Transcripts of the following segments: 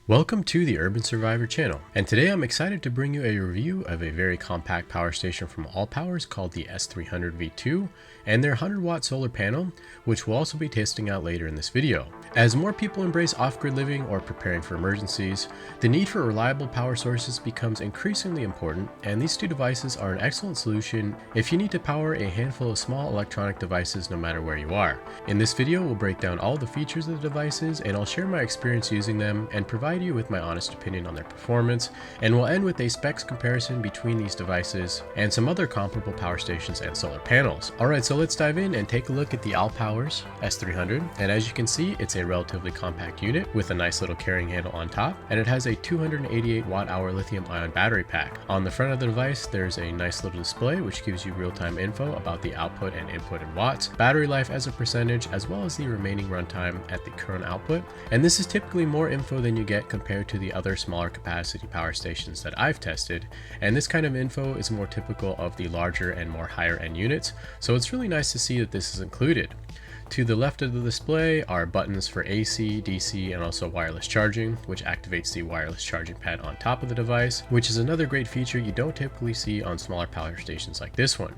Welcome to the Urban Survivor channel, and today I'm excited to bring you a review of a very compact power station from ALLPOWERS called the S300 V2 and their 100-watt solar panel, which we'll also be testing out later in this video. As more people embrace off-grid living or preparing for emergencies, the need for reliable power sources becomes increasingly important, and these two devices are an excellent solution if you need to power a handful of small electronic devices no matter where you are. In this video, we'll break down all the features of the devices, and I'll share my experience using them and provide you with my honest opinion on their performance, and we'll end with a specs comparison between these devices and some other comparable power stations and solar panels. Alright, so let's dive in and take a look at the ALLPOWERS S300, and as you can see, it's a relatively compact unit with a nice little carrying handle on top, and it has a 288 watt-hour lithium-ion battery pack. On the front of the device, there's a nice little display which gives you real-time info about the output and input in watts, battery life as a percentage, as well as the remaining runtime at the current output, and this is typically more info than you get compared to the other smaller capacity power stations that I've tested, and this kind of info is more typical of the larger and more higher end units, so it's really nice to see that this is included. To the left of the display are buttons for AC, DC, and also wireless charging, which activates the wireless charging pad on top of the device, which is another great feature you don't typically see on smaller power stations like this one.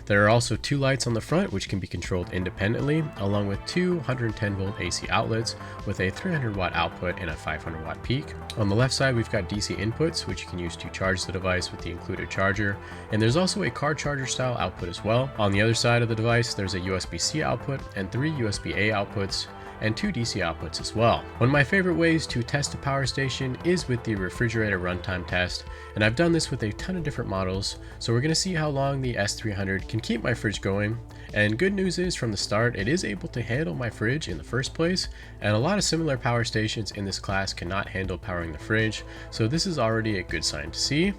There are also two lights on the front which can be controlled independently, along with two 110 volt AC outlets with a 300 watt output and a 500 watt peak. On the left side, we've got DC inputs which you can use to charge the device with the included charger, and there's also a car charger style output as well. On the other side of the device, there's a USB-C output and three USB-A outputs, and two DC outputs as well. One of my favorite ways to test a power station is with the refrigerator runtime test, and I've done this with a ton of different models, so we're going to see how long the S300 can keep my fridge going. And good news is, from the start, it is able to handle my fridge in the first place, and a lot of similar power stations in this class cannot handle powering the fridge, so this is already a good sign to see.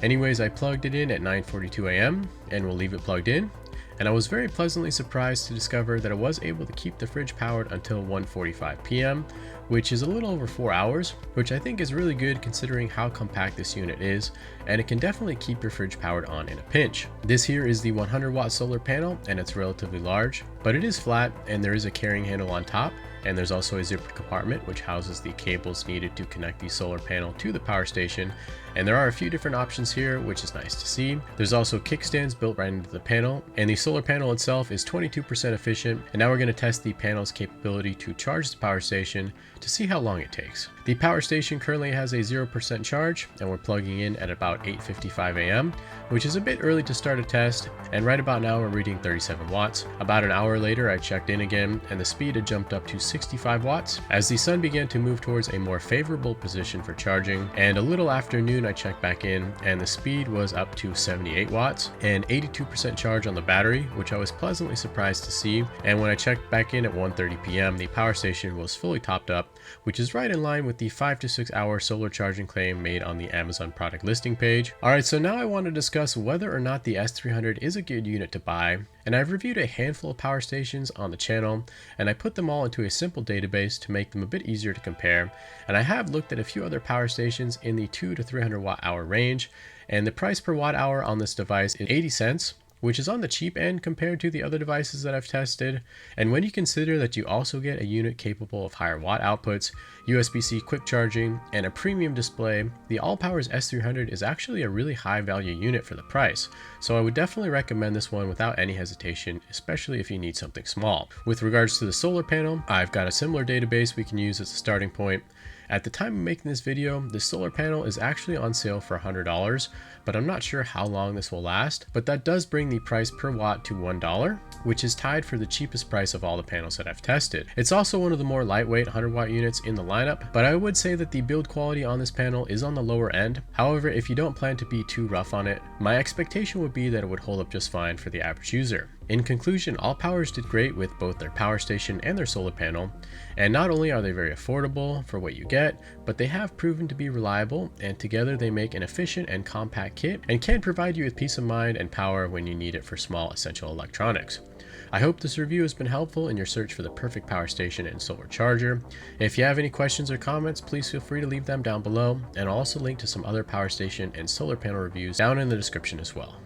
Anyways, I plugged it in at 9:42 a.m. and we'll leave it plugged in. And I was very pleasantly surprised to discover that it was able to keep the fridge powered until 1:45 p.m., which is a little over 4 hours, which I think is really good considering how compact this unit is, and it can definitely keep your fridge powered on in a pinch. This here is the 100 watt solar panel, and it's relatively large, but it is flat and there is a carrying handle on top, and there's also a zippered compartment which houses the cables needed to connect the solar panel to the power station, and there are a few different options here, which is nice to see. There's also kickstands built right into the panel, and the solar panel itself is 22% efficient, and now we're going to test the panel's capability to charge the power station to see how long it takes. The power station currently has a 0% charge, and we're plugging in at about 8:55 a.m., which is a bit early to start a test, and right about now we're reading 37 watts. About an hour later I checked in again, and the speed had jumped up to 65 watts as the sun began to move towards a more favorable position for charging, and a little after noon I checked back in and the speed was up to 78 watts and 82% charge on the battery, which I was pleasantly surprised to see. And when I checked back in at 1:30 p.m. the power station was fully topped up, which is right in line with the 5 to 6 hour solar charging claim made on the Amazon product listing page. Alright, so now I want to discuss whether or not the S300 is a good unit to buy, and I've reviewed a handful of power stations on the channel, and I put them all into a simple database to make them a bit easier to compare, and I have looked at a few other power stations in the 2 to 300 watt hour range, and the price per watt hour on this device is 80 cents, which is on the cheap end compared to the other devices that I've tested. And when you consider that you also get a unit capable of higher watt outputs, USB-C quick charging, and a premium display, the ALLPOWERS S300 is actually a really high value unit for the price. So I would definitely recommend this one without any hesitation, especially if you need something small. With regards to the solar panel, I've got a similar database we can use as a starting point. At the time of making this video, the solar panel is actually on sale for $100, but I'm not sure how long this will last, but that does bring the price per watt to $1, which is tied for the cheapest price of all the panels that I've tested. It's also one of the more lightweight 100 watt units in the lineup, but I would say that the build quality on this panel is on the lower end. However, if you don't plan to be too rough on it, my expectation would be that it would hold up just fine for the average user. In conclusion, ALLPOWERS did great with both their power station and their solar panel, and not only are they very affordable for what you get, but they have proven to be reliable, and together they make an efficient and compact kit and can provide you with peace of mind and power when you need it for small essential electronics. I hope this review has been helpful in your search for the perfect power station and solar charger. If you have any questions or comments, please feel free to leave them down below, and I'll also link to some other power station and solar panel reviews down in the description as well.